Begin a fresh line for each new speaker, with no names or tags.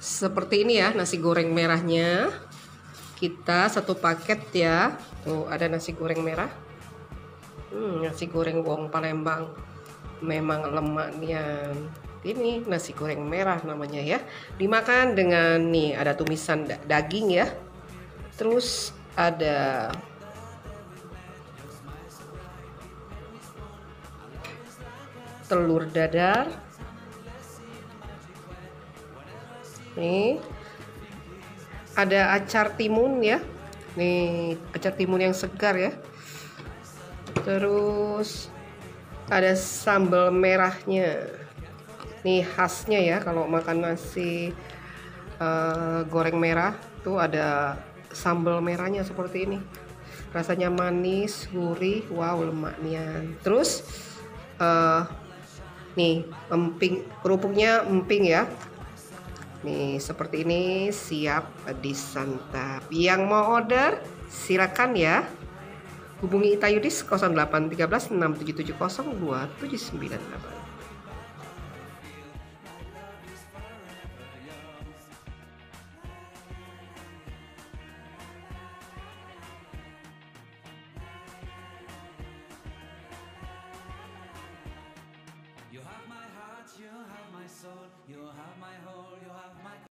Seperti ini ya nasi goreng merahnya. Kita satu paket ya. Tuh ada nasi goreng merah. Nasi goreng wong Palembang. Memang lemaknya. Ini nasi goreng merah namanya ya. Dimakan dengan nih ada tumisan daging ya. Terus ada telur dadar. Nih ada acar timun ya. Nih acar timun yang segar ya. Terus ada sambal merahnya. Nih khasnya ya kalau makan nasi goreng merah tuh ada sambal merahnya seperti ini. Rasanya manis, gurih, wow lemaknya. Terus nih emping, kerupuknya emping ya. Nih seperti ini siap disantap. Yang mau order silakan ya. Hubungi Ita Yudis 0813 6770 2798.